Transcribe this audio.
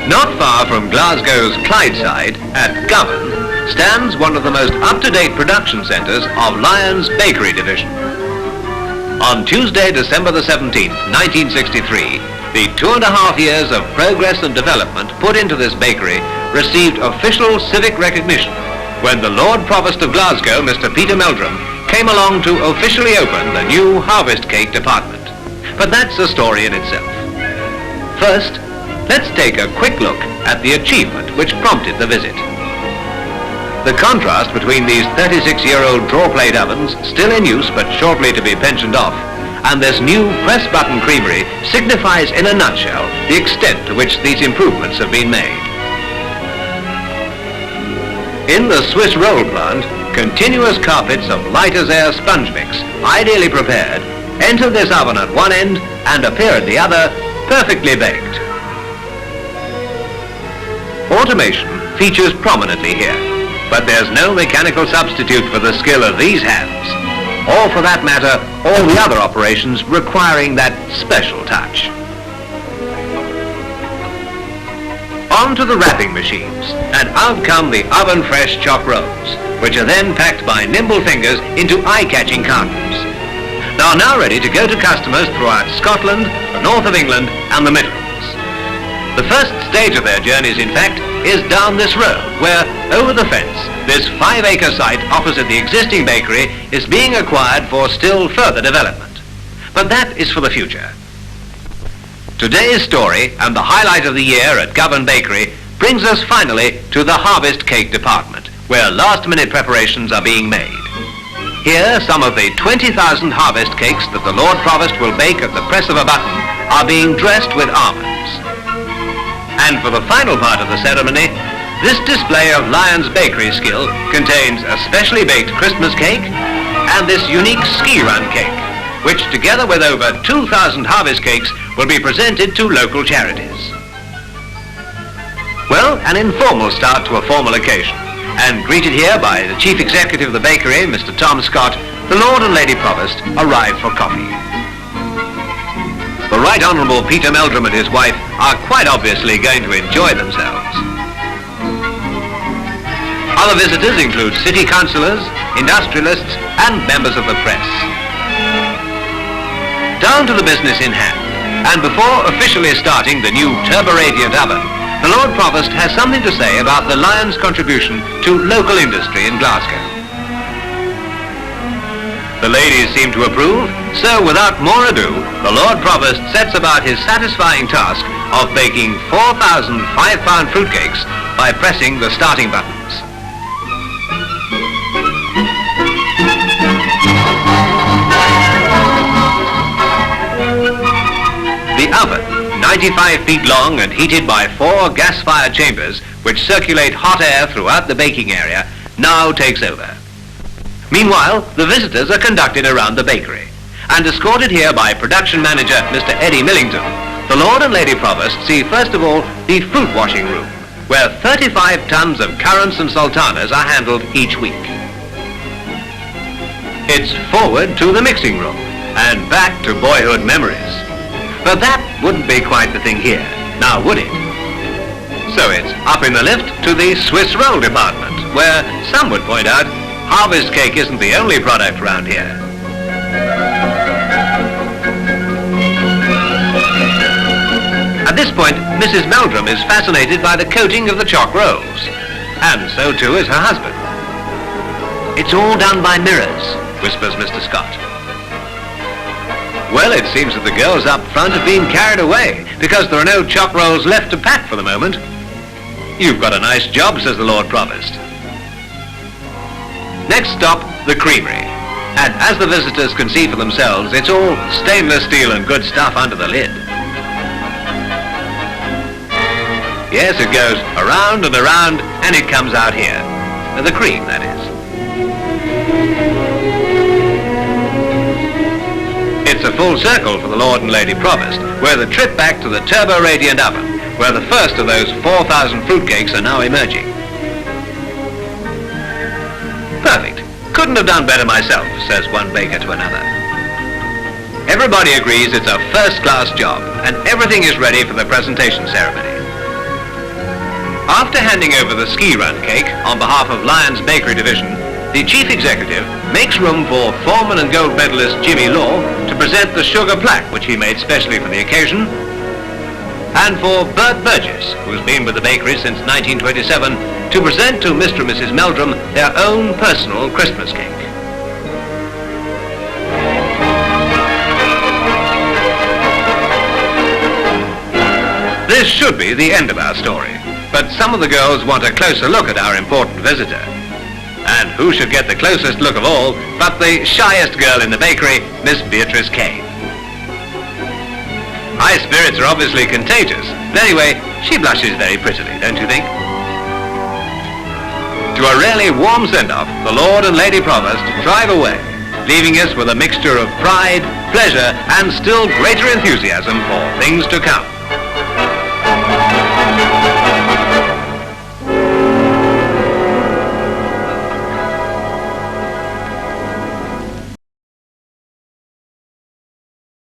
Not far from Glasgow's Clydeside, at Govan, stands one of the most up-to-date production centres of Lyons Bakery Division. On Tuesday, December the 17th, 1963, the 2.5 years of progress and development put into this bakery received official civic recognition when the Lord Provost of Glasgow, Mr. Peter Meldrum, came along to officially open the new harvest cake department. But that's a story in itself. First, let's take a quick look at the achievement which prompted the visit. The contrast between these 36-year-old draw-plate ovens, still in use but shortly to be pensioned off, and this new press-button creamery signifies in a nutshell the extent to which these improvements have been made. In the Swiss roll plant, continuous carpets of light-as-air sponge mix, ideally prepared, enter this oven at one end and appear at the other, perfectly baked. Automation features prominently here, but there's no mechanical substitute for the skill of these hands, or for that matter, all the other operations requiring that special touch. On to the wrapping machines, and out come the oven-fresh choc rolls, which are then packed by nimble fingers into eye-catching cartons. They are now ready to go to customers throughout Scotland, the north of England, and the Midlands. The first stage of their journeys, in fact, is down this road, where, over the fence, this 5-acre site opposite the existing bakery is being acquired for still further development. But that is for the future. Today's story, and the highlight of the year at Govan Bakery, brings us finally to the harvest cake department, where last-minute preparations are being made. Here, some of the 20,000 harvest cakes that the Lord Provost will bake at the press of a button are being dressed with almonds. And for the final part of the ceremony, this display of Lyons bakery skill contains a specially baked Christmas cake and this unique ski run cake, which together with over 2,000 harvest cakes will be presented to local charities. Well, an informal start to a formal occasion, and greeted here by the Chief Executive of the bakery, Mr. Tom Scott, the Lord and Lady Provost arrived for coffee. The Right Honourable Peter Meldrum and his wife are quite obviously going to enjoy themselves. Other visitors include city councillors, industrialists and members of the press. Down to the business in hand, and before officially starting the new turbo-radiant oven, the Lord Provost has something to say about the Lyons contribution to local industry in Glasgow. The ladies seem to approve, so without more ado, the Lord Provost sets about his satisfying task of baking 4,000 5-pound fruitcakes by pressing the starting buttons. The oven, 95 feet long and heated by 4 gas-fired chambers which circulate hot air throughout the baking area, now takes over. Meanwhile, the visitors are conducted around the bakery, and escorted here by production manager Mr. Eddie Millington, the Lord and Lady Provost see first of all the fruit washing room, where 35 tons of currants and sultanas are handled each week. It's forward to the mixing room, and back to boyhood memories. But that wouldn't be quite the thing here, now would it? So it's up in the lift to the Swiss roll department, where some would point out harvest cake isn't the only product around here. At this point, Mrs. Meldrum is fascinated by the coating of the choc rolls, and so too is her husband. It's all done by mirrors, whispers Mr. Scott. Well, it seems that the girls up front have been carried away, because there are no choc rolls left to pack for the moment. You've got a nice job, says the Lord Provost. Next stop, the creamery. And as the visitors can see for themselves, it's all stainless steel and good stuff under the lid. Yes, it goes around and around, and it comes out here. The cream, that is. It's a full circle for the Lord and Lady Provost, where the trip back to the turbo-radiant oven, where the first of those 4,000 fruitcakes are now emerging. Perfect. Couldn't have done better myself, says one baker to another. Everybody agrees it's a first-class job, and everything is ready for the presentation ceremony. After handing over the ski run cake on behalf of Lyons Bakery Division, the Chief Executive makes room for foreman and gold medalist Jimmy Law to present the sugar plaque which he made specially for the occasion, and for Bert Burgess, who's been with the bakery since 1927, to present to Mr. and Mrs. Meldrum their own personal Christmas cake. This should be the end of our story, but some of the girls want a closer look at our important visitor. And who should get the closest look of all but the shyest girl in the bakery, Miss Beatrice Kane. High spirits are obviously contagious, but anyway, she blushes very prettily, don't you think? To a really warm send-off, the Lord and Lady Provost drive away, leaving us with a mixture of pride, pleasure, and still greater enthusiasm for things to come.